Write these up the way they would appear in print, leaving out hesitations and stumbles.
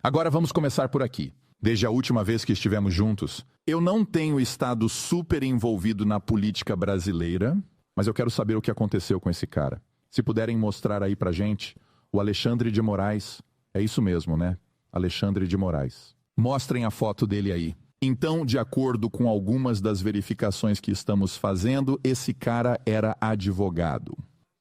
Agora vamos começar por aqui. Desde a última vez que estivemos juntos, eu não tenho estado super envolvido na política brasileira, mas eu quero saber o que aconteceu com esse cara. Se puderem mostrar aí pra gente, o Alexandre de Moraes. É isso mesmo, né? Alexandre de Moraes. Mostrem a foto dele aí. Então, de acordo com algumas das verificações que estamos fazendo, esse cara era advogado.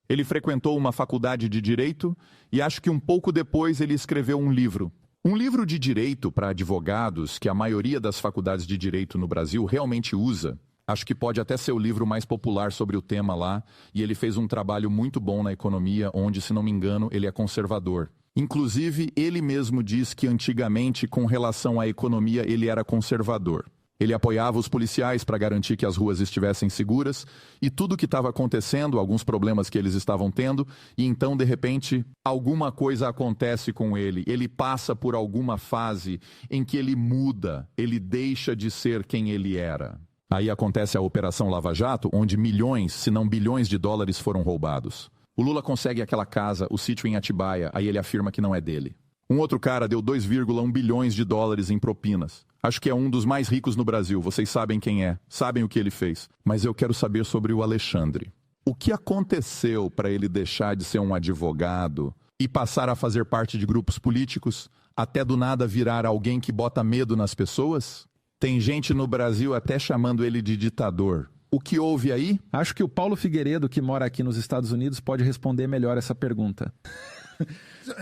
Ele frequentou uma faculdade de direito e acho que um pouco depois ele escreveu um livro. Um livro de direito para advogados que a maioria das faculdades de direito no Brasil realmente usa. Acho que pode até ser o livro mais popular sobre o tema lá, e ele fez um trabalho muito bom na economia, onde, se não me engano, ele é conservador. Inclusive, ele mesmo diz que antigamente, com relação à economia, ele era conservador. Ele apoiava os policiais para garantir que as ruas estivessem seguras e tudo o que estava acontecendo, alguns problemas que eles estavam tendo, e então, de repente, alguma coisa acontece com ele. Ele passa por alguma fase em que ele muda, ele deixa de ser quem ele era. Aí acontece a Operação Lava Jato, onde milhões, se não bilhões de dólares foram roubados. O Lula consegue aquela casa, o sítio em Atibaia, aí ele afirma que não é dele. Um outro cara deu 2,1 bilhões de dólares em propinas. Acho que é um dos mais ricos no Brasil, vocês sabem quem é, sabem o que ele fez. Mas eu quero saber sobre o Alexandre. O que aconteceu para ele deixar de ser um advogado e passar a fazer parte de grupos políticos, até do nada virar alguém que bota medo nas pessoas? Tem gente no Brasil até chamando ele de ditador. O que houve aí? Acho que o Paulo Figueiredo, que mora aqui nos Estados Unidos, pode responder melhor essa pergunta.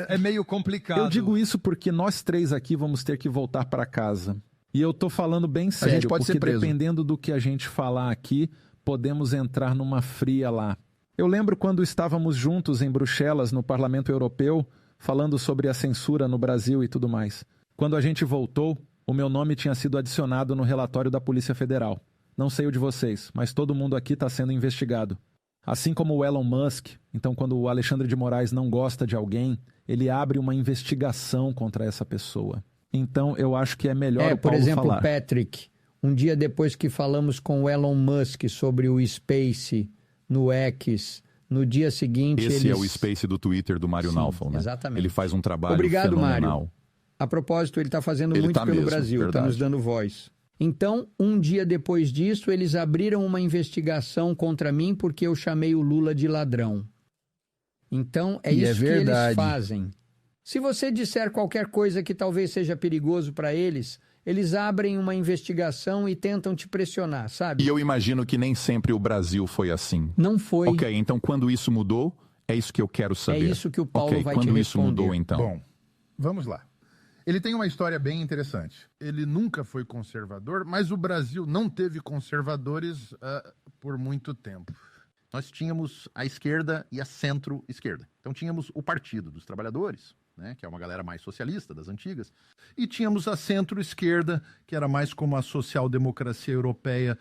É meio complicado. Eu digo isso porque nós três aqui vamos ter que voltar para casa. E eu tô falando bem sério, a gente pode porque ser preso. Dependendo do que a gente falar aqui, podemos entrar numa fria lá. Eu lembro quando estávamos juntos em Bruxelas, no Parlamento Europeu, falando sobre a censura no Brasil e tudo mais. Quando a gente voltou, o meu nome tinha sido adicionado no relatório da Polícia Federal. Não sei o de vocês, mas todo mundo aqui está sendo investigado. Assim como o Elon Musk, então quando o Alexandre de Moraes não gosta de alguém, ele abre uma investigação contra essa pessoa. Então eu acho que é melhor o Paulo por exemplo, falar. Patrick, um dia depois que falamos com o Elon Musk sobre o Space no X, no dia seguinte Esse é o Space do Twitter do Mário Naufal, né? Exatamente. Ele faz um trabalho Obrigado, fenomenal. Mário. A propósito, ele está fazendo Ele muito tá pelo mesmo, Brasil, está verdade. nos dando voz. Então, um dia depois disso, eles abriram uma investigação contra mim porque eu chamei o Lula de ladrão. Então, é isso que eles fazem. Se você disser qualquer coisa que talvez seja perigoso para eles, eles abrem uma investigação e tentam te pressionar, sabe? E eu imagino que nem sempre o Brasil foi assim. Não foi. Ok, então quando isso mudou, é isso que eu quero saber. É isso que o Paulo vai te quando responder. isso mudou, então? Bom, vamos lá. Ele tem uma história bem interessante. Ele nunca foi conservador, mas o Brasil não teve conservadores por muito tempo. Nós tínhamos a esquerda e a centro-esquerda. Então tínhamos o Partido dos Trabalhadores, né, que é uma galera mais socialista, das antigas, e tínhamos a centro-esquerda, que era mais como a social-democracia europeia.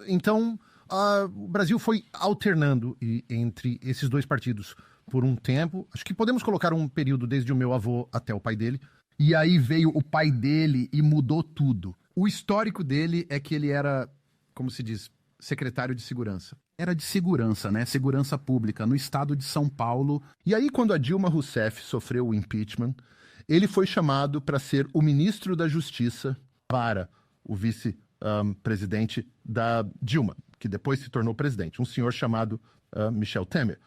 Então, o Brasil foi alternando entre esses dois partidos por um tempo. Acho que podemos colocar um período desde o meu avô até o pai dele. E aí veio o pai dele e mudou tudo. O histórico dele é que ele era, como se diz, secretário de segurança. Era de segurança, né? Segurança pública, no estado de São Paulo. E aí, quando a Dilma Rousseff sofreu o impeachment, ele foi chamado para ser o ministro da Justiça para o vice-presidente da Dilma, que depois se tornou presidente, um senhor chamado Michel Temer.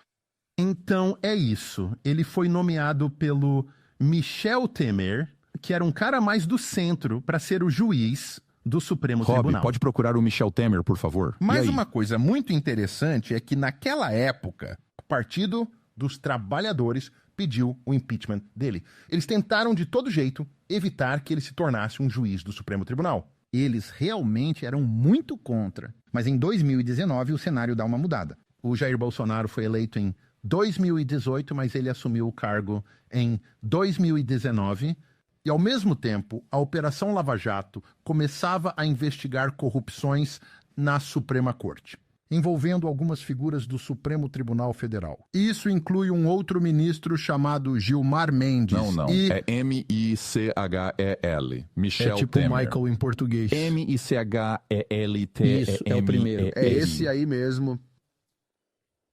Então, é isso. Ele foi nomeado pelo Michel Temer, que era um cara mais do centro, para ser o juiz do Supremo Tribunal. Pode procurar o Michel Temer, por favor. Mas uma coisa muito interessante é que naquela época, o Partido dos Trabalhadores pediu o impeachment dele. Eles tentaram de todo jeito evitar que ele se tornasse um juiz do Supremo Tribunal. Eles realmente eram muito contra. Mas em 2019 o cenário dá uma mudada. O Jair Bolsonaro foi eleito em 2018, mas ele assumiu o cargo em 2019. E, ao mesmo tempo, a Operação Lava Jato começava a investigar corrupções na Suprema Corte, envolvendo algumas figuras do Supremo Tribunal Federal. Isso inclui um outro ministro chamado Gilmar Mendes. Não. É M-I-C-H-E-L. Michel é tipo Temer. Michael em português. M-I-C-H-E-L-T. Isso, é o primeiro. É esse aí mesmo.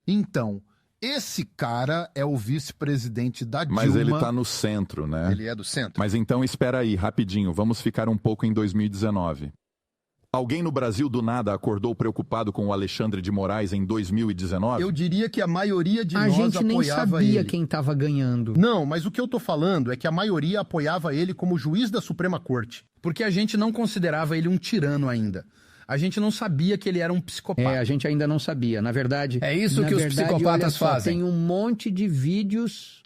Então, Esse cara é o vice-presidente da Dilma. Mas ele tá no centro, né? Ele é do centro. Mas então espera aí, rapidinho, vamos ficar um pouco em 2019. Alguém no Brasil do nada acordou preocupado com o Alexandre de Moraes em 2019? Eu diria que a maioria de nós apoiava ele. A gente nem sabia quem estava ganhando. Não, mas o que eu tô falando é que a maioria apoiava ele como juiz da Suprema Corte. Porque a gente não considerava ele um tirano ainda. A gente não sabia que ele era um psicopata. A gente ainda não sabia. Na verdade... É isso que os psicopatas fazem. Tem um monte de vídeos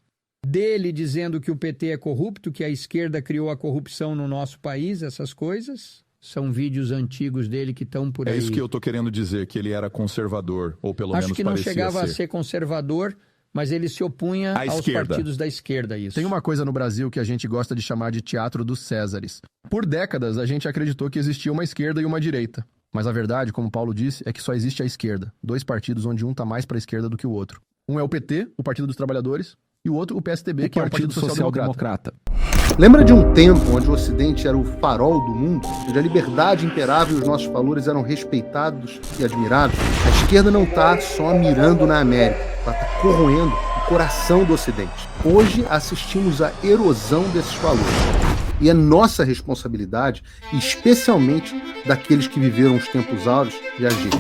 dele dizendo que o PT é corrupto, que a esquerda criou a corrupção no nosso país, essas coisas... São vídeos antigos dele que estão por aí. É isso que eu tô querendo dizer, que ele era conservador, ou pelo menos parecia ser. Acho que não chegava a ser conservador, mas ele se opunha aos partidos da esquerda, isso. Tem uma coisa no Brasil que a gente gosta de chamar de teatro dos Césares. Por décadas, a gente acreditou que existia uma esquerda e uma direita. Mas a verdade, como Paulo disse, é que só existe a esquerda. 2 partidos onde um tá mais para a esquerda do que o outro. Um é o PT, o Partido dos Trabalhadores, e o outro o PSDB, que é o Partido Social Democrata. Lembra de um tempo onde o Ocidente era o farol do mundo, onde a liberdade imperava e os nossos valores eram respeitados e admirados? A esquerda não está só mirando na América, ela está corroendo o coração do Ocidente. Hoje assistimos à erosão desses valores. E é nossa responsabilidade, especialmente daqueles que viveram os tempos áureos, de agir.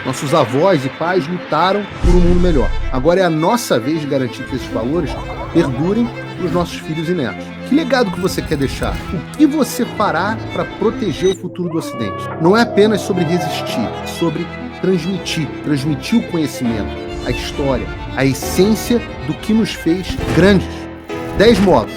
Nossos avós e pais lutaram por um mundo melhor. Agora é a nossa vez de garantir que esses valores perdurem para os nossos filhos e netos. Que legado que você quer deixar? O que você fará para proteger o futuro do Ocidente? Não é apenas sobre resistir, é sobre transmitir o conhecimento, a história, a essência do que nos fez grandes. 10 modos,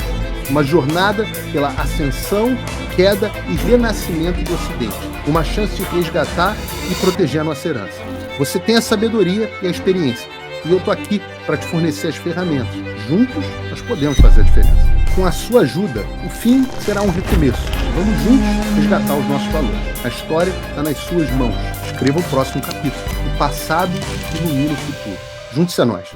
uma jornada pela ascensão, queda e renascimento do Ocidente. Uma chance de resgatar e proteger a nossa herança. Você tem a sabedoria e a experiência. E eu estou aqui para te fornecer as ferramentas. Juntos, nós podemos fazer a diferença. Com a sua ajuda, o fim será um recomeço. Vamos juntos resgatar os nossos valores. A história está nas suas mãos. Escreva o próximo capítulo. O passado ilumina o futuro. Junte-se a nós.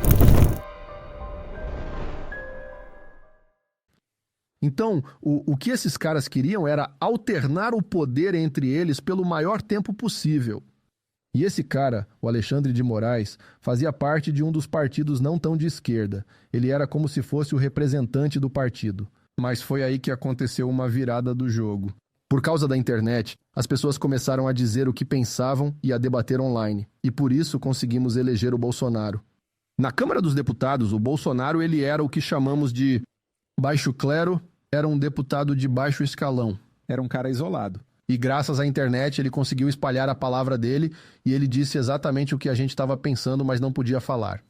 Então, o que esses caras queriam era alternar o poder entre eles pelo maior tempo possível. E esse cara, o Alexandre de Moraes, fazia parte de um dos partidos não tão de esquerda. Ele era como se fosse o representante do partido. Mas foi aí que aconteceu uma virada do jogo. Por causa da internet, as pessoas começaram a dizer o que pensavam e a debater online. E por isso conseguimos eleger o Bolsonaro. Na Câmara dos Deputados, o Bolsonaro ele era o que chamamos de baixo clero, era um deputado de baixo escalão. Era um cara isolado. E graças à internet ele conseguiu espalhar a palavra dele e ele disse exatamente o que a gente estava pensando, mas não podia falar.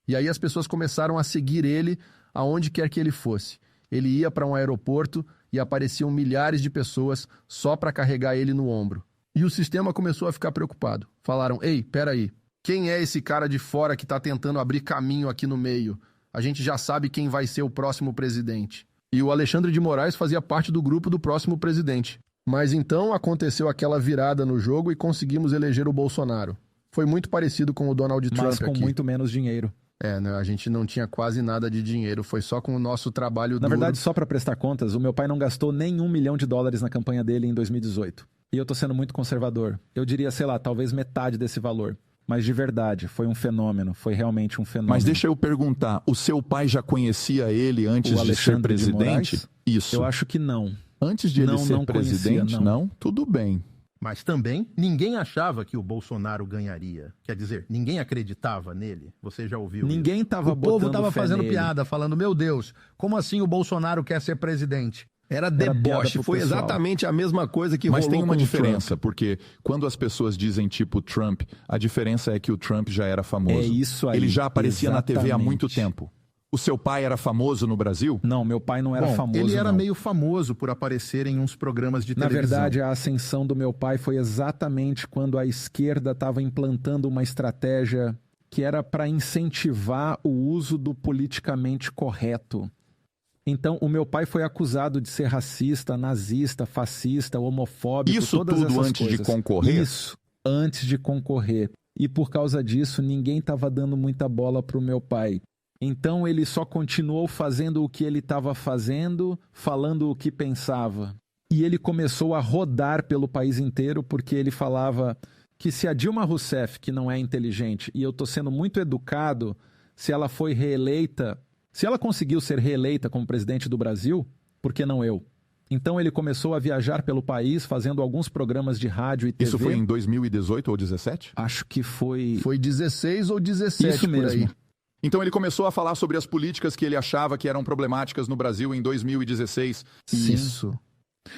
E aí as pessoas começaram a seguir ele aonde quer que ele fosse. Ele ia para um aeroporto e apareciam milhares de pessoas só para carregar ele no ombro. E o sistema começou a ficar preocupado. Falaram, ei, peraí, quem é esse cara de fora que está tentando abrir caminho aqui no meio? A gente já sabe quem vai ser o próximo presidente. E o Alexandre de Moraes fazia parte do grupo do próximo presidente. Mas então aconteceu aquela virada no jogo e conseguimos eleger o Bolsonaro. Foi muito parecido com o Donald Trump aqui. Mas com muito menos dinheiro. Né, a gente não tinha quase nada de dinheiro, foi só com o nosso trabalho duro. Na verdade, só para prestar contas, o meu pai não gastou nem $1 milhão na campanha dele em 2018. E eu tô sendo muito conservador. Eu diria, sei lá, talvez metade desse valor. Mas de verdade, foi um fenômeno, foi realmente um fenômeno. Mas deixa eu perguntar, o seu pai já conhecia ele antes de ser presidente? Isso. Eu acho que não. Antes de ele ser presidente, não? Tudo bem. Mas também ninguém achava que o Bolsonaro ganharia. Quer dizer, ninguém acreditava nele. Você já ouviu Ninguém estava botando fé nele. O povo estava fazendo piada, falando, meu Deus, como assim o Bolsonaro quer ser presidente? Era deboche, foi exatamente a mesma coisa que rolou com o Trump. Mas tem uma diferença, porque quando as pessoas dizem tipo Trump, a diferença é que o Trump já era famoso. É isso aí. Ele já aparecia na TV há muito tempo. O seu pai era famoso no Brasil? Não, meu pai não era famoso. Ele era não. meio famoso por aparecer em uns programas de televisão. Na verdade, a ascensão do meu pai foi exatamente quando a esquerda estava implantando uma estratégia que era para incentivar o uso do politicamente correto. Então, o meu pai foi acusado de ser racista, nazista, fascista, homofóbico, isso todas tudo essas antes coisas. De concorrer? Isso, antes de concorrer. E por causa disso, ninguém estava dando muita bola para o meu pai. Então ele só continuou fazendo o que ele estava fazendo, falando o que pensava. E ele começou a rodar pelo país inteiro porque ele falava que se a Dilma Rousseff, que não é inteligente, e eu estou sendo muito educado, se ela foi reeleita, se ela conseguiu ser reeleita como presidente do Brasil, por que não eu? Então ele começou a viajar pelo país, fazendo alguns programas de rádio e TV. Isso foi em 2018 ou 2017? Acho que foi... Foi 16 ou 17 Isso mesmo. por aí. Então ele começou a falar sobre as políticas que ele achava que eram problemáticas no Brasil em 2016. Isso.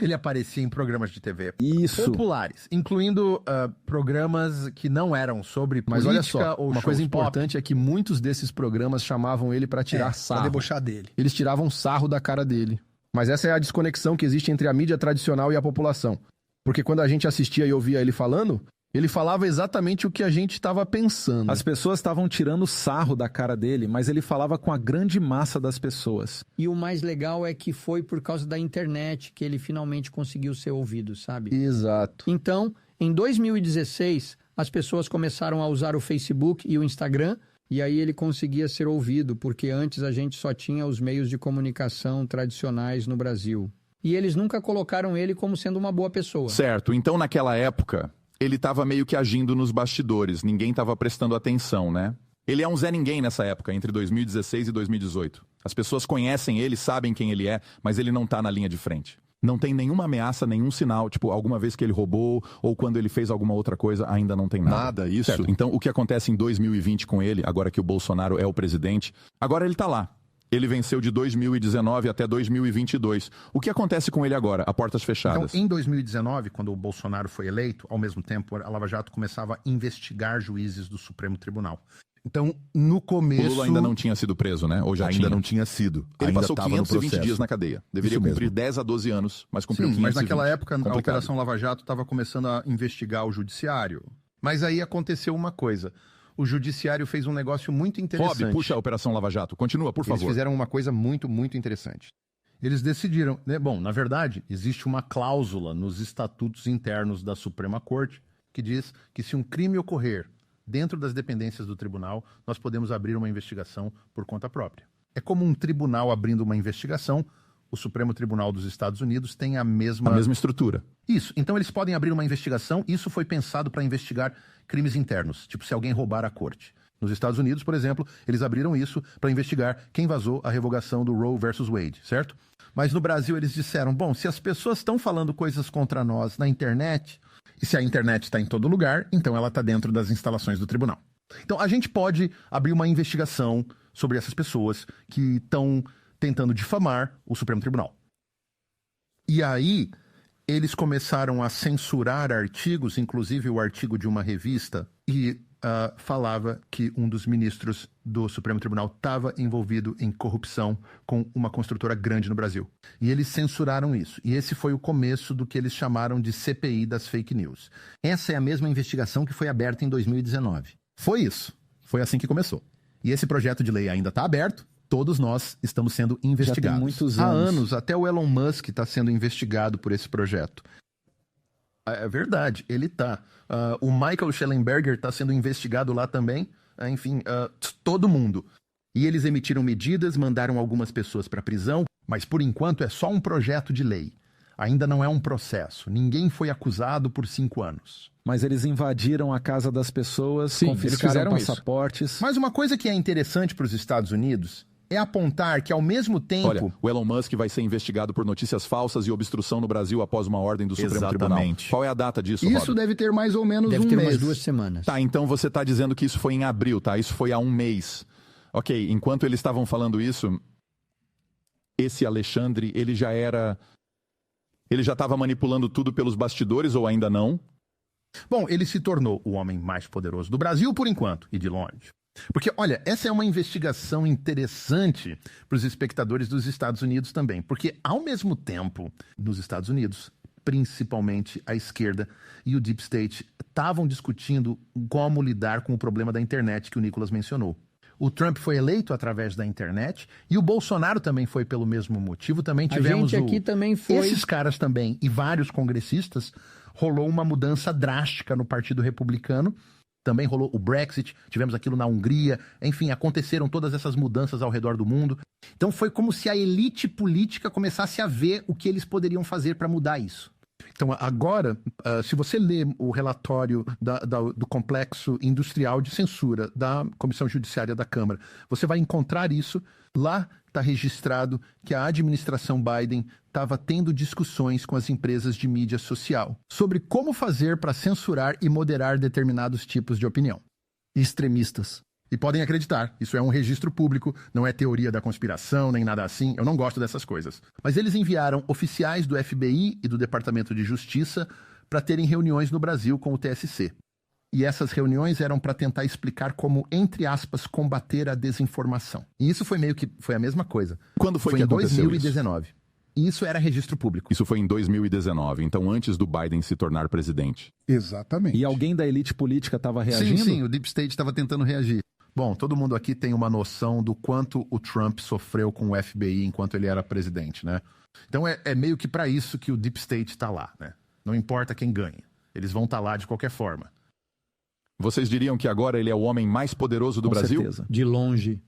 Ele aparecia em programas de TV Isso. populares, incluindo programas que não eram sobre política. Mas olha só, ou uma coisa shows pop. importante é que muitos desses programas chamavam ele para tirar sarro. Pra debochar dele. Eles tiravam sarro da cara dele. Mas essa é a desconexão que existe entre a mídia tradicional e a população. Porque quando a gente assistia e ouvia ele falando, ele falava exatamente o que a gente estava pensando. As pessoas estavam tirando sarro da cara dele, mas ele falava com a grande massa das pessoas. E o mais legal é que foi por causa da internet que ele finalmente conseguiu ser ouvido, sabe? Exato. Então, em 2016, as pessoas começaram a usar o Facebook e o Instagram, e aí ele conseguia ser ouvido, porque antes a gente só tinha os meios de comunicação tradicionais no Brasil. E eles nunca colocaram ele como sendo uma boa pessoa. Certo. Então, naquela época, ele estava meio que agindo nos bastidores. Ninguém estava prestando atenção, né? Ele é um Zé Ninguém nessa época, entre 2016 e 2018. As pessoas conhecem ele, sabem quem ele é, mas ele não está na linha de frente. Não tem nenhuma ameaça, nenhum sinal, tipo, alguma vez que ele roubou ou quando ele fez alguma outra coisa, ainda não tem nada. Nada, isso. Certo. Então, o que acontece em 2020 com ele, agora que o Bolsonaro é o presidente, agora ele tá lá. Ele venceu de 2019 até 2022. O que acontece com ele agora, a portas fechadas? Então, em 2019, quando o Bolsonaro foi eleito, ao mesmo tempo, a Lava Jato começava a investigar juízes do Supremo Tribunal. Então, no começo... O Lula ainda não tinha sido preso, né? Ou já Ainda tinha? não tinha sido. Ele ainda passou tava 520 no dias na cadeia. Deveria Isso cumprir mesmo. 10 a 12 anos, mas cumpriu Sim, 520. mas naquela época a Complicado. Operação Lava Jato estava começando a investigar o judiciário. Mas aí aconteceu uma coisa. O judiciário fez um negócio muito interessante. Rob, puxa a Operação Lava Jato. Continua, por Eles favor. fizeram uma coisa muito, muito interessante. Eles decidiram... Né? Bom, na verdade, existe uma cláusula nos estatutos internos da Suprema Corte que diz que se um crime ocorrer dentro das dependências do tribunal, nós podemos abrir uma investigação por conta própria. É como um tribunal abrindo uma investigação, o Supremo Tribunal dos Estados Unidos tem a mesma estrutura. Isso. Então eles podem abrir uma investigação. Isso foi pensado para investigar crimes internos, tipo se alguém roubar a corte. Nos Estados Unidos, por exemplo, eles abriram isso para investigar quem vazou a revogação do Roe versus Wade, certo? Mas no Brasil eles disseram, bom, se as pessoas estão falando coisas contra nós na internet, e se a internet está em todo lugar, então ela está dentro das instalações do tribunal. Então a gente pode abrir uma investigação sobre essas pessoas que estão tentando difamar o Supremo Tribunal. E aí eles começaram a censurar artigos, inclusive o artigo de uma revista, e falava que um dos ministros do Supremo Tribunal estava envolvido em corrupção com uma construtora grande no Brasil. E eles censuraram isso. E esse foi o começo do que eles chamaram de CPI das fake news. Essa é a mesma investigação que foi aberta em 2019. Foi isso. Foi assim que começou. E esse projeto de lei ainda está aberto. Todos nós estamos sendo investigados. Já tem muitos Há anos. anos, até o Elon Musk está sendo investigado por esse projeto. É verdade, ele tá. O Michael Schellenberger está sendo investigado lá também. Enfim, todo mundo. E eles emitiram medidas, mandaram algumas pessoas para prisão, mas por enquanto é só um projeto de lei. Ainda não é um processo. Ninguém foi acusado por 5 anos. Mas eles invadiram a casa das pessoas, Sim, eles confiscaram fizeram isso. passaportes. Mas uma coisa que é interessante para os Estados Unidos é apontar que, ao mesmo tempo... Olha, o Elon Musk vai ser investigado por notícias falsas e obstrução no Brasil após uma ordem do Supremo Tribunal. Qual é a data disso, Isso Rob? deve ter mais ou menos Deve um ter mês. umas 2 semanas. Tá, então você está dizendo que isso foi em abril, tá? Isso foi há um mês. Ok, enquanto eles estavam falando isso, esse Alexandre, ele já estava manipulando tudo pelos bastidores ou ainda não? Bom, ele se tornou o homem mais poderoso do Brasil por enquanto, e de longe. Porque, olha, essa é uma investigação interessante para os espectadores dos Estados Unidos também. Porque, ao mesmo tempo, nos Estados Unidos, principalmente a esquerda e o Deep State estavam discutindo como lidar com o problema da internet que o Nicolas mencionou. O Trump foi eleito através da internet e o Bolsonaro também foi pelo mesmo motivo. Também tivemos a gente aqui também foi... Esses caras também e vários congressistas, rolou uma mudança drástica no Partido Republicano. Também rolou o Brexit, tivemos aquilo na Hungria, enfim, aconteceram todas essas mudanças ao redor do mundo. Então foi como se a elite política começasse a ver o que eles poderiam fazer para mudar isso. Então, agora, se você lê o relatório do complexo industrial de censura da Comissão Judiciária da Câmara, você vai encontrar isso. Lá está registrado que a administração Biden estava tendo discussões com as empresas de mídia social sobre como fazer para censurar e moderar determinados tipos de opinião. Extremistas. E podem acreditar, isso é um registro público, não é teoria da conspiração, nem nada assim, eu não gosto dessas coisas. Mas eles enviaram oficiais do FBI e do Departamento de Justiça para terem reuniões no Brasil com o TSC. E essas reuniões eram para tentar explicar como, entre aspas, combater a desinformação. E isso foi meio que foi a mesma coisa. Quando foi que em aconteceu 2019. isso? E isso era registro público. Isso foi em 2019, então antes do Biden se tornar presidente. Exatamente. E alguém da elite política estava reagindo? Sim, o Deep State estava tentando reagir. Bom, todo mundo aqui tem uma noção do quanto o Trump sofreu com o FBI enquanto ele era presidente, né? Então é meio que para isso que o Deep State está lá, né? Não importa quem ganhe, eles vão estar lá de qualquer forma. Vocês diriam que agora ele é o homem mais poderoso do Brasil? Com certeza. De longe.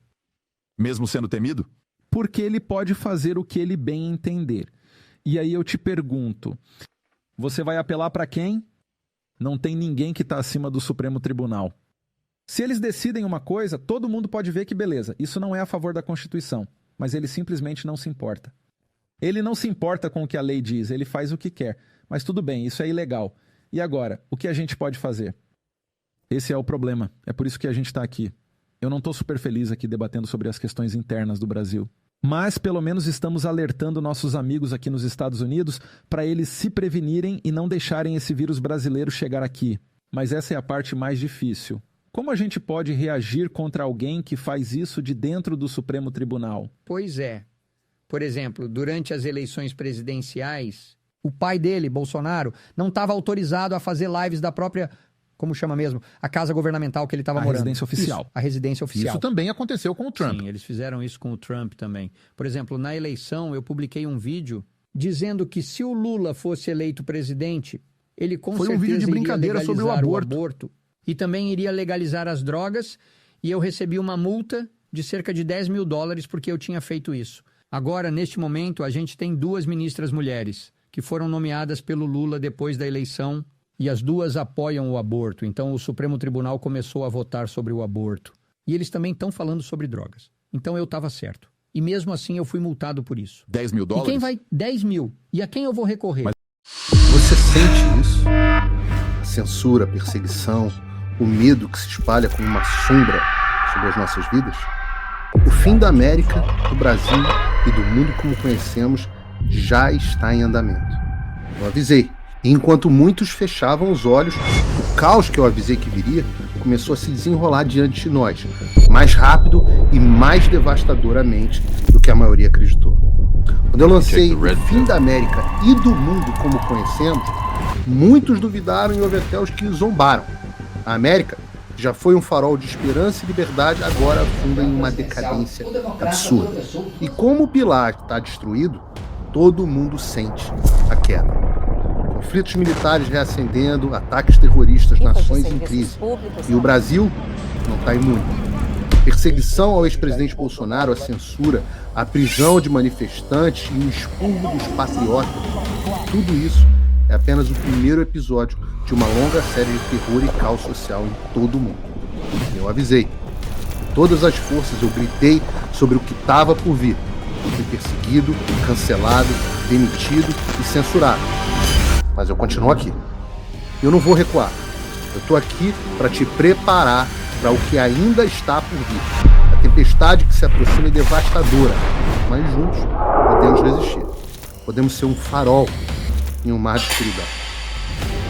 Mesmo sendo temido? Porque ele pode fazer o que ele bem entender. E aí eu te pergunto, você vai apelar para quem? Não tem ninguém que está acima do Supremo Tribunal. Se eles decidem uma coisa, todo mundo pode ver que beleza, isso não é a favor da Constituição, mas ele simplesmente não se importa. Ele não se importa com o que a lei diz, ele faz o que quer. Mas tudo bem, isso é ilegal. E agora, o que a gente pode fazer? Esse é o problema, é por isso que a gente está aqui. Eu não estou super feliz aqui debatendo sobre as questões internas do Brasil. Mas pelo menos estamos alertando nossos amigos aqui nos Estados Unidos para eles se prevenirem e não deixarem esse vírus brasileiro chegar aqui. Mas essa é a parte mais difícil. Como a gente pode reagir contra alguém que faz isso de dentro do Supremo Tribunal? Pois é. Por exemplo, durante as eleições presidenciais, o pai dele, Bolsonaro, não estava autorizado a fazer lives da própria, como chama mesmo, a casa governamental que ele estava morando. A residência oficial. Isso, a residência oficial. Isso também aconteceu com o Trump. Sim, eles fizeram isso com o Trump também. Por exemplo, na eleição, eu publiquei um vídeo dizendo que se o Lula fosse eleito presidente, ele com certeza Foi um vídeo de brincadeira iria sobre o aborto. E também iria legalizar as drogas, e eu recebi uma multa de cerca de $10 mil porque eu tinha feito isso. Agora, neste momento, a gente tem 2 ministras mulheres que foram nomeadas pelo Lula depois da eleição, e as 2 apoiam o aborto. Então, o Supremo Tribunal começou a votar sobre o aborto. E eles também estão falando sobre drogas. Então, eu estava certo. E mesmo assim, eu fui multado por isso. $10 mil? E quem vai... 10 mil. E a quem eu vou recorrer? Você sente isso? A censura, a perseguição, o medo que se espalha como uma sombra sobre as nossas vidas? O fim da América, do Brasil e do mundo como conhecemos já está em andamento. Eu avisei. E enquanto muitos fechavam os olhos, o caos que eu avisei que viria começou a se desenrolar diante de nós, mais rápido e mais devastadoramente do que a maioria acreditou. Quando eu lancei o fim da América e do mundo como conhecemos, muitos duvidaram e houve até os que zombaram. A América, que já foi um farol de esperança e liberdade, agora afunda em uma decadência absurda. E como o pilar está destruído, todo mundo sente a queda. Conflitos militares reacendendo, ataques terroristas, nações em crise. E o Brasil não está imune. Perseguição ao ex-presidente Bolsonaro, a censura, a prisão de manifestantes e o expurgo dos patriotas. Tudo isso é apenas o primeiro episódio de uma longa série de terror e caos social em todo o mundo. Eu avisei. Com todas as forças eu gritei sobre o que estava por vir. Fui perseguido, cancelado, demitido e censurado. Mas eu continuo aqui. Eu não vou recuar. Eu estou aqui para te preparar para o que ainda está por vir. A tempestade que se aproxima é devastadora, mas juntos podemos resistir. Podemos ser um farol em um mar de escuridão.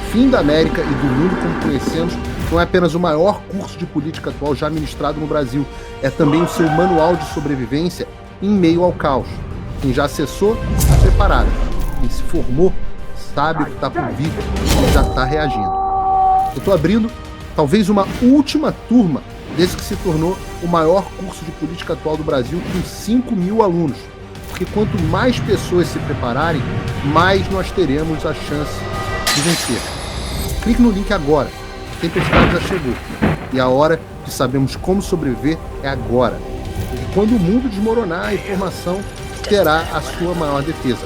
O fim da América e do mundo como conhecemos não é apenas o maior curso de política atual já ministrado no Brasil, é também o seu manual de sobrevivência em meio ao caos. Quem já acessou, está preparado. Quem se formou, sabe o que está por vir e já está reagindo. Eu estou abrindo talvez uma última turma desse que se tornou o maior curso de política atual do Brasil, com 5 mil alunos. Porque quanto mais pessoas se prepararem, mais nós teremos a chance de vencer. Clique no link agora. A tempestade já chegou. E a hora de sabermos como sobreviver é agora. Porque quando o mundo desmoronar, a informação terá a sua maior defesa.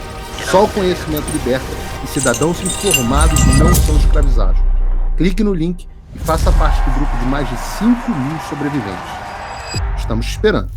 Só o conhecimento liberta e cidadãos informados não são escravizados. Clique no link e faça parte do grupo de mais de 5.000 sobreviventes. Estamos te esperando.